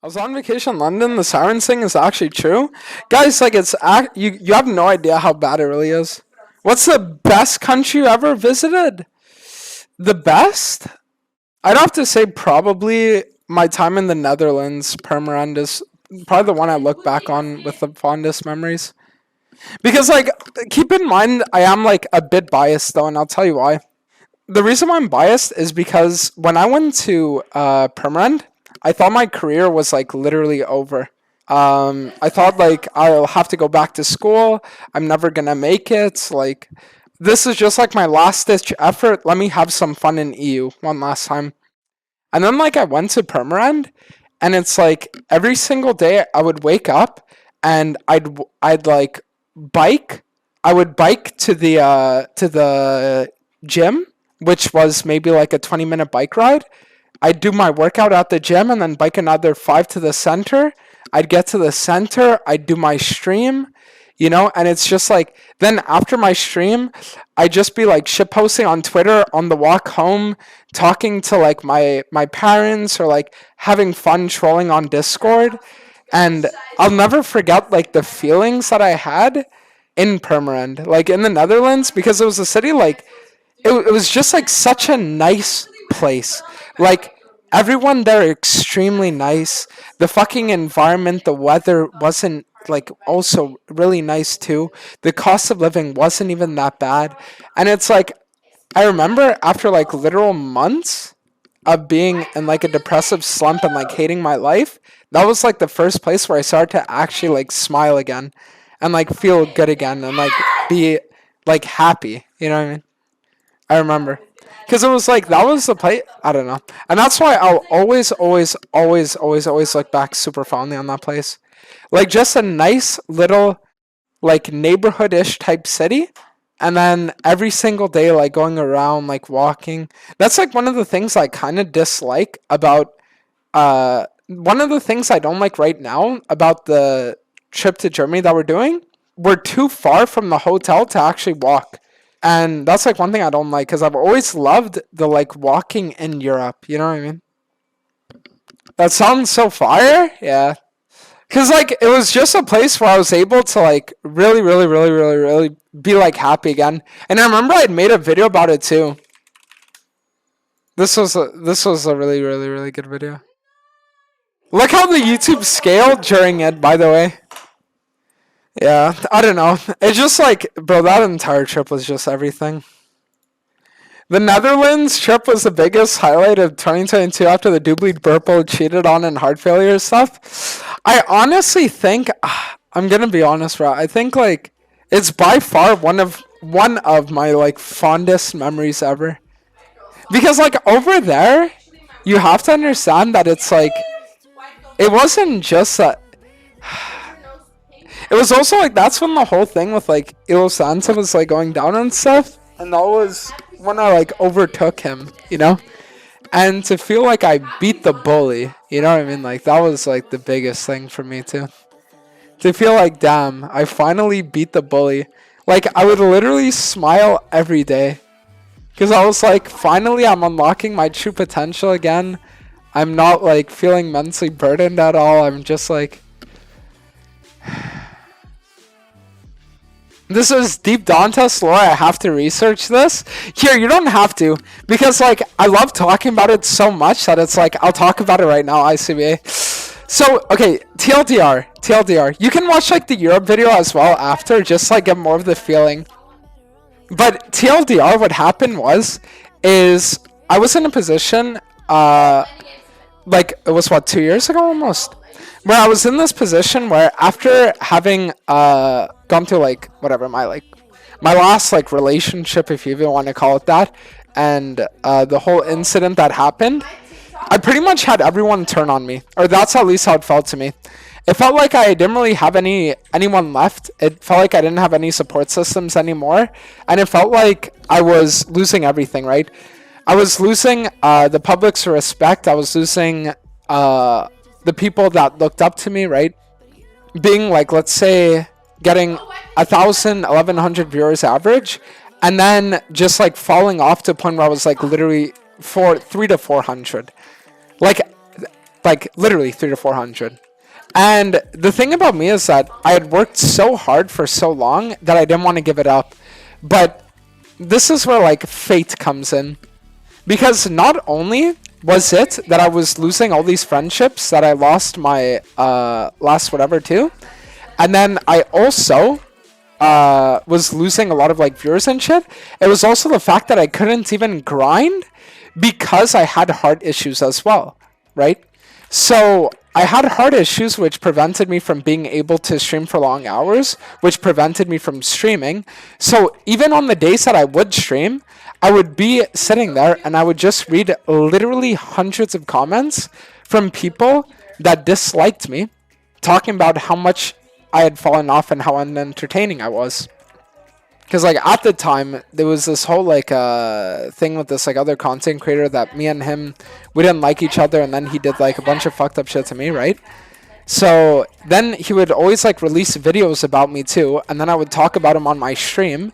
I was on vacation in London. The sirens thing is actually true, guys. Like you have no idea how bad it really is. What's the best country you ever visited? The best? I'd have to say probably my time in the Netherlands. Purmerend is probably the one I look back on with the fondest memories. Because like, keep in mind, I am like a bit biased though, and I'll tell you why. The reason why I'm biased is because when I went to Purmerend, I thought my career was like literally over. I thought like I'll have to go back to school. I'm never gonna make it. Like this is just like my last ditch effort. Let me have some fun in EU one last time. And then like I went to Purmerend, and it's like every single day I would wake up and I'd like bike. I would bike to the gym, which was maybe like a 20-minute bike ride. I'd do my workout at the gym and then bike another 5 to the center. I'd get to the center, I'd do my stream, and it's just like, then after my stream, I'd just be like shitposting on Twitter on the walk home, talking to like my parents, or like having fun trolling on Discord. And I'll never forget like the feelings that I had in Purmerend, like in the Netherlands, because it was a city like, it was just like such a nice place. Like everyone there extremely nice. The fucking environment, the weather wasn't like also really nice too. The cost of living wasn't even that bad. And it's like I remember after like literal months of being in like a depressive slump and like hating my life, that was like the first place where I started to actually like smile again and like feel good again and like be like happy. You know what I mean? I remember. Because it was like, that was the place. I don't know. And that's why I'll always, always, always, always, always look back super fondly on that place. Like, just a nice little, like, neighborhood ish type city. And then every single day, like, going around, like, walking. That's like one of the things I kind of dislike about, one of the things I don't like right now about the trip to Germany that we're doing. We're too far from the hotel to actually walk. And that's like one thing I don't like, because I've always loved the like walking in Europe. You know what I mean? That sounds so fire. Yeah. Because like it was just a place where I was able to like really, really, really, really, really be like happy again. And I remember I'd made a video about it too. This was a really, really, really good video. Look how the YouTube scaled during it, by the way. Yeah, I don't know. It's just like, bro, that entire trip was just everything. The Netherlands trip was the biggest highlight of 2022 after the Doobly Burple cheated on and heart failure stuff. I honestly think, I'm gonna be honest, bro. I think like it's by far one of my like fondest memories ever. Because like over there, you have to understand that it's like it wasn't just that. It was also like that's when the whole thing with like Ilo Santa was like going down and stuff, and that was when I like overtook him, and to feel like I beat the bully, you know what I mean? Like that was like the biggest thing for me too. To feel like, damn, I finally beat the bully. Like I would literally smile every day, because I was like, finally I'm unlocking my true potential again. I'm not like feeling mentally burdened at all. I'm just like. This is deep Dantas lore. I have to research this. Here, you don't have to. Because, like, I love talking about it so much that it's like, I'll talk about it right now, ICBA. So, okay, TLDR. You can watch, like, the Europe video as well after, just, like, get more of the feeling. But TLDR, what happened is I was in a position, like, it was, 2 years ago almost? Where I was in this position where after having gone through like whatever my last like relationship, if you even want to call it that, and the whole incident that happened, I pretty much had everyone turn on me, or that's at least how it felt to me. It felt like I didn't really have anyone left. It felt like I didn't have any support systems anymore, and it felt like I was losing everything. Right, I was losing the public's respect. I was losing the people that looked up to me, right? Being like, let's say, getting 1,000, 1,100 viewers average, and then just like falling off to a point where I was like literally 300 to 400. Like like literally 300 to 400. And the thing about me is that I had worked so hard for so long that I didn't want to give it up. But this is where like fate comes in, because not only was it that I was losing all these friendships that I lost my last whatever too, and then I also was losing a lot of like viewers and shit. It was also the fact that I couldn't even grind because I had heart issues as well, right? So I had heart issues which prevented me from being able to stream for long hours, which prevented me from streaming. So even on the days that I would stream, I would be sitting there and I would just read literally hundreds of comments from people that disliked me, talking about how much I had fallen off and how unentertaining I was. Because like at the time there was this whole like thing with this like other content creator that me and him, we didn't like each other, and then he did like a bunch of fucked up shit to me, right? So then he would always like release videos about me too, and then I would talk about him on my stream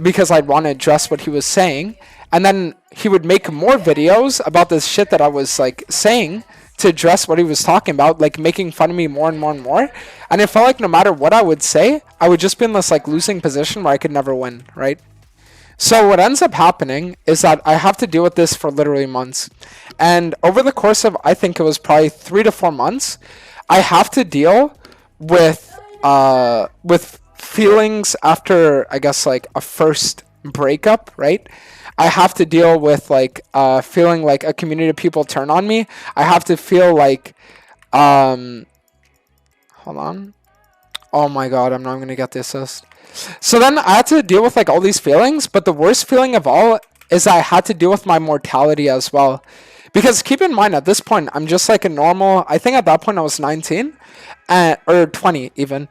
because I'd want to address what he was saying, and then he would make more videos about this shit that I was like saying to address what he was talking about, like making fun of me more and more and more. And it felt like no matter what I would say, I would just be in this like losing position where I could never win, right? So what ends up happening is that I have to deal with this for literally months. And over the course of, I think it was probably 3 to 4 months, I have to deal with feelings after, I guess, like a first breakup, right? I have to deal with like feeling like a community of people turn on me. I have to feel like hold on. Oh my god, I'm not gonna get the assist. So then I had to deal with like all these feelings, but the worst feeling of all is I had to deal with my mortality as well. Because keep in mind, at this point, I'm just like a normal, I think at that point I was 19, or 20 even.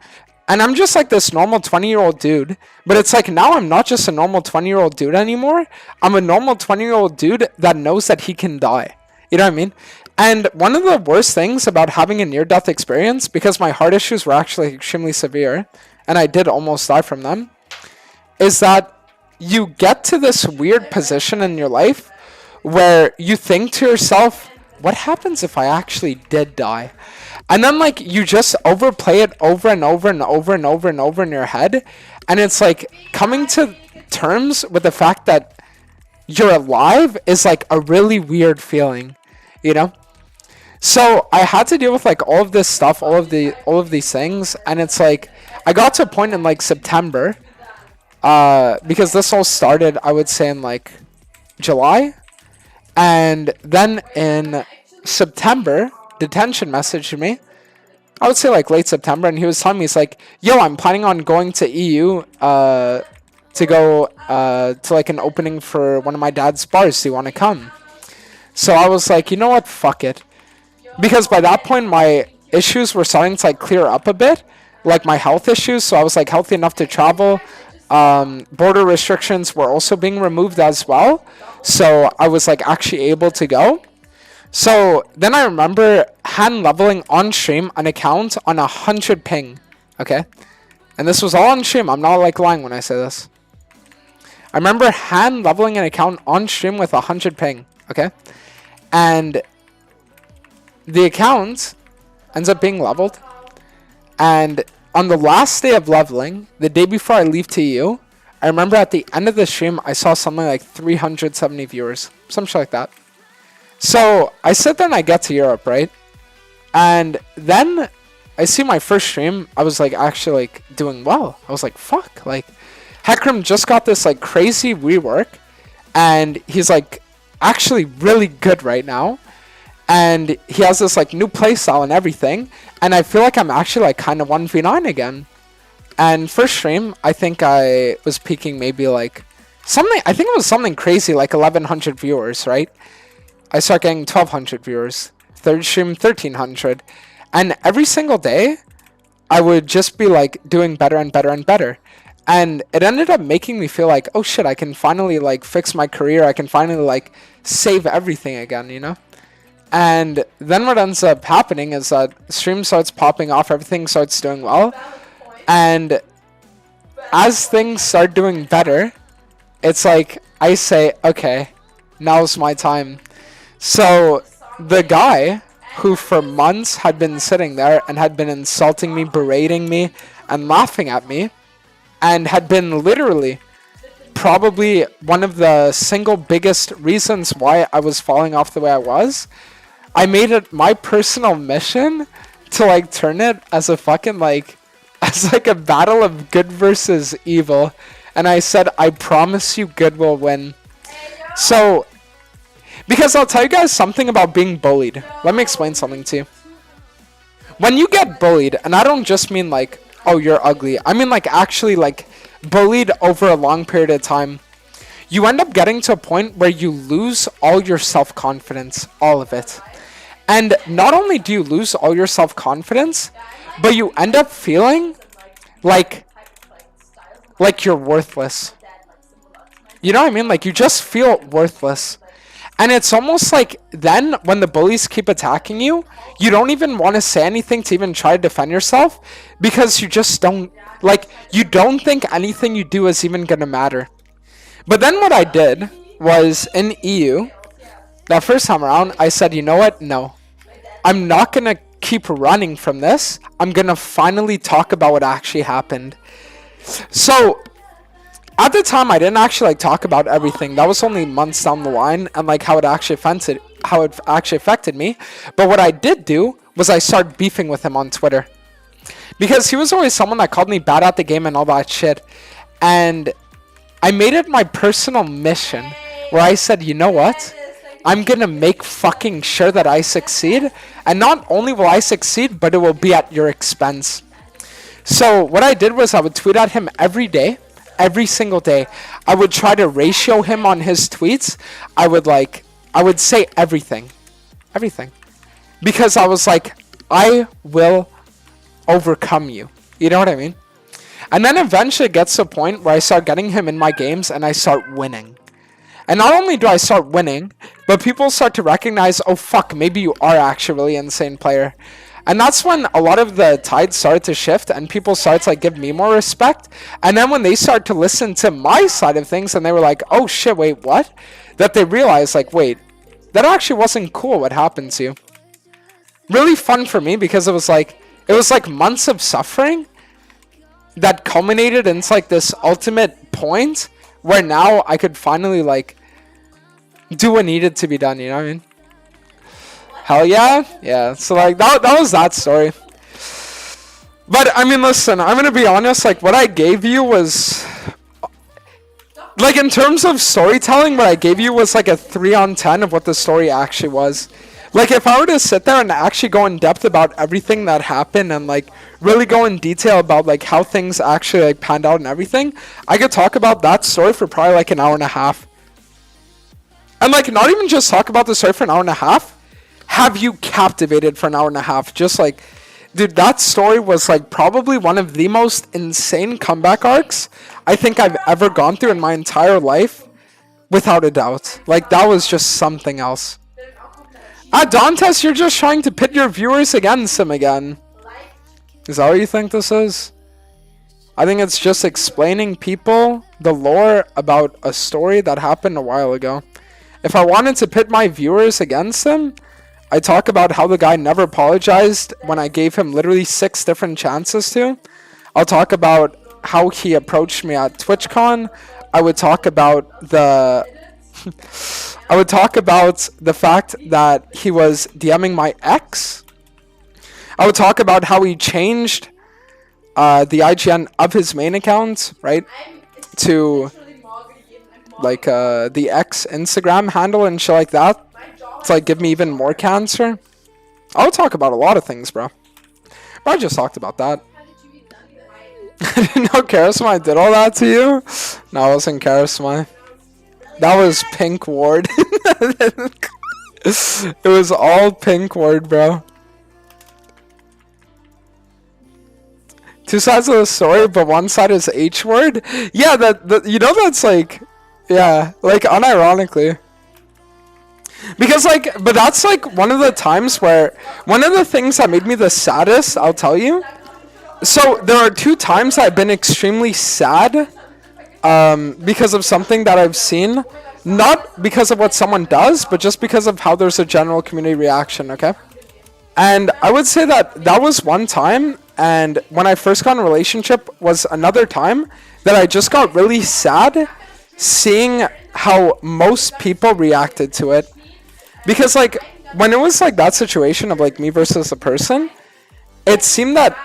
And I'm just like this normal 20-year-old dude. But it's like now I'm not just a normal 20-year-old dude anymore. I'm a normal 20-year-old dude that knows that he can die. You know what I mean? And one of the worst things about having a near-death experience, because my heart issues were actually extremely severe, and I did almost die from them, is that you get to this weird position in your life where you think to yourself, what happens if I actually did die? And then like you just overplay it over and over and over and over and over in your head. And it's like coming to terms with the fact that you're alive is like a really weird feeling, you know? So I had to deal with like all of this stuff, all of these things. And it's like, I got to a point in like September, because this all started, I would say in like July. And then in September, Detention messaged me, I would say like late September, and he was telling me, he's like, yo, I'm planning on going to EU to go to like an opening for one of my dad's bars. Do you want to come? So I was like, you know what, fuck it. Because by that point my issues were starting to like clear up a bit, like my health issues, so I was like healthy enough to travel. Border restrictions were also being removed as well, so I was like actually able to go. So then I remember hand leveling on stream an account on 100 ping, okay? And this was all on stream, I'm not like lying when I say this. I remember hand leveling an account on stream with 100 ping, okay? And the account ends up being leveled. And on the last day of leveling, the day before I leave to EU, I remember at the end of the stream, I saw something like 370 viewers, some shit like that. So I sit there and I get to Europe, right? And then I see my first stream, I was like actually like doing well. I was like, fuck, like Heckram just got this like crazy rework and he's like actually really good right now. And he has this like new playstyle and everything. And I feel like I'm actually like kind of 1v9 again. And first stream, I think I was peaking maybe like something, I think it was something crazy like 1100 viewers, right? I start getting 1200 viewers. Third stream, 1300. And every single day, I would just be like doing better and better and better. And it ended up making me feel like, oh shit, I can finally like fix my career. I can finally like save everything again, you know? And then what ends up happening is that stream starts popping off, everything starts doing well. And as things start doing better, it's like I say, okay, now's my time. So the guy who for months had been sitting there and had been insulting me, berating me, and laughing at me, and had been literally probably one of the single biggest reasons why I was falling off the way I was. I made it my personal mission to like turn it as a fucking like as like a battle of good versus evil, and I said, I promise you good will win. So because I'll tell you guys something about being bullied. Let me explain something to you. When you get bullied, and I don't just mean like, oh, you're ugly, I mean like actually like bullied over a long period of time, you end up getting to a point where you lose all your self-confidence, all of it. And not only do you lose all your self-confidence, but you end up feeling like you're worthless. You know what I mean? Like you just feel worthless. And it's almost like then when the bullies keep attacking you, you don't even want to say anything to even try to defend yourself, because you just don't, like, you don't think anything you do is even going to matter. But then what I did was in EU, that first time around, I said, you know what? No, I'm not going to keep running from this. I'm going to finally talk about what actually happened. So at the time, I didn't actually like talk about everything. That was only months down the line, and like how it actually affected me. But what I did do was I started beefing with him on Twitter, because he was always someone that called me bad at the game and all that shit. And I made it my personal mission where I said, you know what? I'm gonna make fucking sure that I succeed, and not only will I succeed, but it will be at your expense. So what I did was I would tweet at him every day. Every single day, I would try to ratio him on his tweets. I would say everything, because I was like, I will overcome you. You know what I mean? And then eventually it gets to a point where I start getting him in my games and I start winning. And not only do I start winning, but people start to recognize, oh fuck, maybe you are actually a really insane player. And that's when a lot of the tides started to shift and people started to like give me more respect. And then when they start to listen to my side of things and they were like, oh shit, wait, what? That they realized like, wait, that actually wasn't cool what happened to you. Really fun for me, because it was like months of suffering that culminated into like this ultimate point where now I could finally like do what needed to be done, you know what I mean? Hell yeah. Yeah. So like that was that story. But I mean, listen, I'm going to be honest, like what I gave you was like, in terms of storytelling, what I gave you was like a 3 on 10 of what the story actually was. Like if I were to sit there and actually go in depth about everything that happened and like really go in detail about like how things actually like panned out and everything, I could talk about that story for probably like an hour and a half. And like not even just talk about the story for an hour and a half, have you captivated for an hour and a half. Just like, dude, that story was like probably one of the most insane comeback arcs I think I've ever gone through in my entire life, without a doubt. Like that was just something else. Dantes, you're just trying to pit your viewers against him again. Is that what you think this is? I think it's just explaining people the lore about a story that happened a while ago. If I wanted to pit my viewers against him, I talk about how the guy never apologized when I gave him literally 6 different chances to. I'll talk about how he approached me at TwitchCon. I would talk about the fact that he was DMing my ex. I would talk about how he changed the IGN of his main account, right, to like the ex Instagram handle and shit like that, to like give me even more cancer. I'll talk about a lot of things, bro. But I just talked about that. I didn't know Charisma did all that to you. No, it wasn't Charisma. That was Pink Ward. It was all Pink Ward, bro. 2 sides of the story, but one side is H word. Yeah, that you know, that's like, yeah, like unironically. Because like, but that's like one of the times where, one of the things that made me the saddest, I'll tell you. So there are 2 times I've been extremely sad because of something that I've seen. Not because of what someone does, but just because of how there's a general community reaction, okay? And I would say that that was one time, and when I first got in a relationship was another time that I just got really sad seeing how most people reacted to it. Because like when it was like that situation of like me versus a person, it seemed that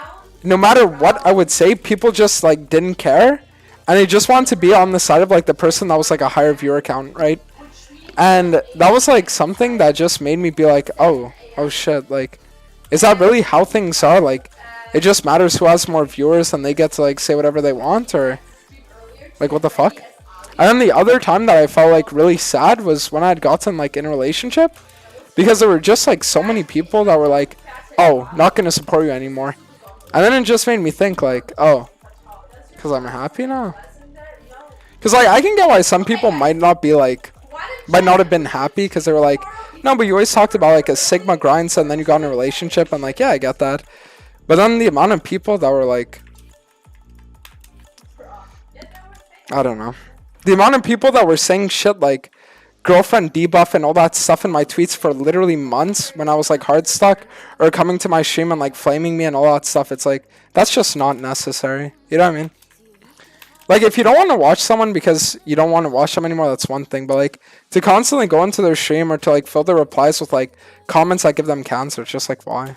no matter what I would say, people just like didn't care, and they just wanted to be on the side of like the person that was like a higher viewer count, right? And that was like something that just made me be like, oh shit, like, is that really how things are? Like, it just matters who has more viewers and they get to like say whatever they want, or like what the fuck? And then the other time that I felt like really sad was when I had gotten like in a relationship, because there were just like so many people that were like, oh, not gonna support you anymore. And then it just made me think like, oh, because I'm happy now. Because like I can get why some people might not have been happy because they were like, no, but you always talked about like a Sigma grind, and then you got in a relationship, and like, yeah, I get that. But then the amount of people that were like, I don't know. The amount of people that were saying shit like girlfriend debuff and all that stuff in my tweets for literally months when I was like hard stuck, or coming to my stream and like flaming me and all that stuff, it's like, that's just not necessary. You know what I mean? Like, if you don't want to watch someone because you don't want to watch them anymore, that's one thing. But like, to constantly go into their stream or to like fill their replies with like comments that give them cancer, it's just like, why?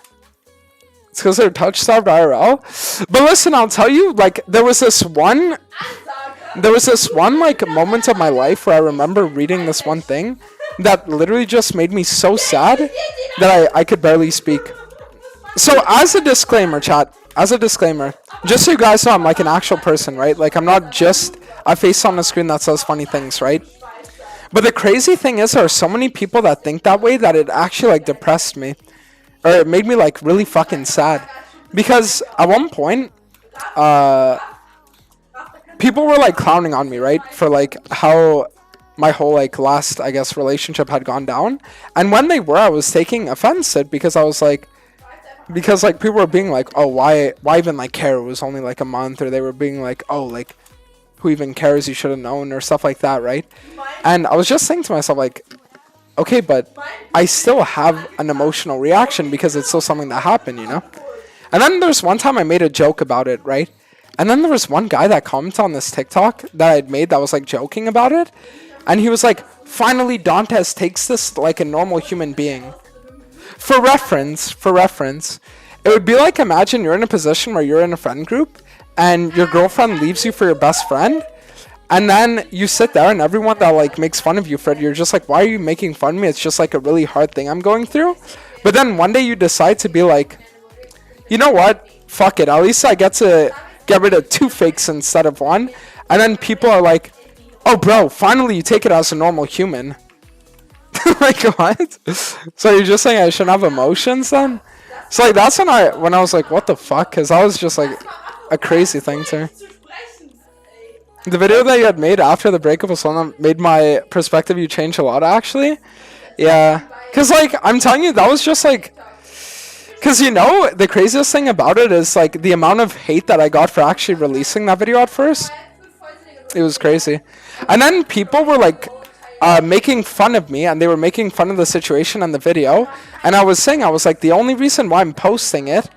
It's because they're touch starved IRL. But listen, I'll tell you, like, there was this one like moment of my life where I remember reading this one thing that literally just made me so sad that I could barely speak. So as a disclaimer, chat, just so you guys know, I'm like an actual person, right? Like, I'm not just a face on the screen that says funny things, right? But the crazy thing is, there are so many people that think that way that it actually like depressed me, or it made me like really fucking sad. Because at one point, people were like clowning on me, right? For like how my whole like last, I guess, relationship had gone down. And when they were, I was taking offense to it because I was like, because like people were being like, oh, why even like care? It was only like a month. Or they were being like, oh, like, who even cares? You should have known, or stuff like that, right? And I was just saying to myself like, okay, but I still have an emotional reaction because it's still something that happened, you know? And then there's one time I made a joke about it, right? And then there was one guy that commented on this TikTok that I'd made that was like joking about it. And he was like, finally Dantes takes this like a normal human being. For reference, it would be like, imagine you're in a position where you're in a friend group and your girlfriend leaves you for your best friend. And then you sit there and everyone that like makes fun of you for it, you're just like, why are you making fun of me? It's just like a really hard thing I'm going through. But then one day you decide to be like, you know what? Fuck it. At least I get to get rid of 2 fakes instead of 1. And then people are like, oh bro, finally you take it as a normal human. Like, what? So you're just saying I shouldn't have emotions then? So like that's when I was like, what the fuck? Because that was just like a crazy thing to me. The video that you had made after the breakup was one that made my perspective you change a lot, actually. Yeah. Because like, I'm telling you, that was just like, because you know, the craziest thing about it is like the amount of hate that I got for actually releasing that video at first. It was crazy. And then people were like making fun of me, and they were making fun of the situation and the video. And I was saying, I was like, the only reason why I'm posting it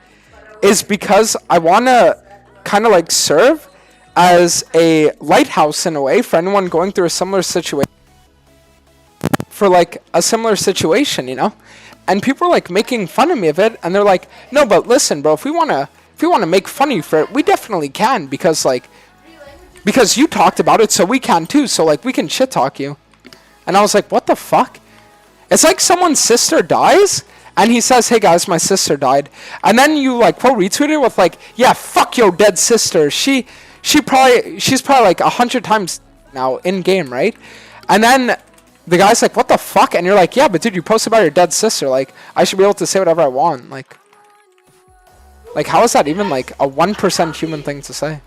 is because I want to kind of like serve as a lighthouse in a way for anyone going through a similar situation. For like a similar situation, you know? And people are like making fun of me of it, and they're like, no, but listen, bro, if we want to make fun of you for it, we definitely can, because you talked about it, so we can too, so like we can shit talk you. And I was like, what the fuck? It's like someone's sister dies, and he says, hey guys, my sister died. And then you like quote retweet it with like, yeah, fuck your dead sister. She's probably like 100 times now in game, right? And then the guy's like, what the fuck? And you're like, yeah, but dude, you posted about your dead sister. Like, I should be able to say whatever I want. Like how is that even like a 1% human thing to say?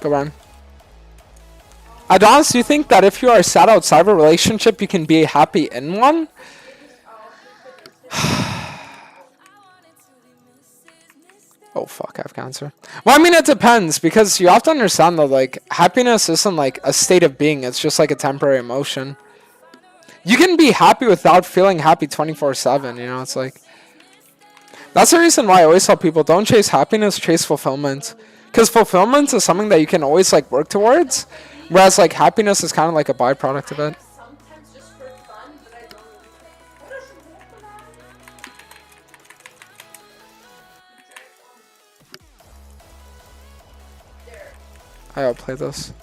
Go on. Adonis, do you think that if you are sad outside of a relationship, you can be happy in one? Oh fuck, I have cancer. Well, I mean, it depends because you have to understand that like happiness isn't like a state of being. It's just like a temporary emotion. You can be happy without feeling happy 24/7. You know, it's like that's the reason why I always tell people don't chase happiness, chase fulfillment. Because fulfillment is something that you can always like work towards, whereas like happiness is kind of like a byproduct of it. I'll play this.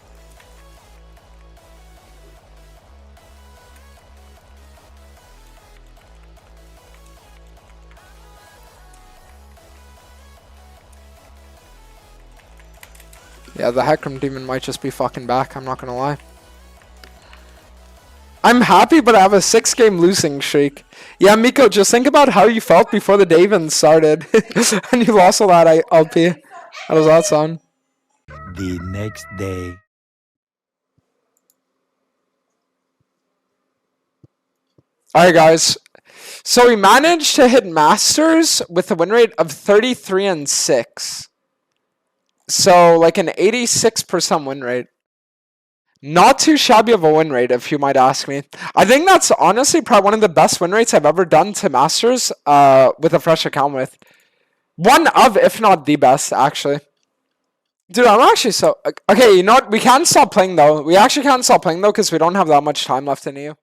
Yeah, the Hecarim Demon might just be fucking back, I'm not gonna lie. I'm happy, but I have a 6-game losing streak. Yeah, Miko, just think about how you felt before the day even started. And you lost a lot, LP. How does that sound? The next day. Alright, guys. So we managed to hit Masters with a win rate of 33-6. So, like an 86% win rate. Not too shabby of a win rate, if you might ask me. I think that's honestly probably one of the best win rates I've ever done to Masters with a fresh account with. One of, if not the best, actually. Dude, I'm actually so... Okay, you know what? We can't stop playing, though. We actually can't stop playing, though, because we don't have that much time left in EU.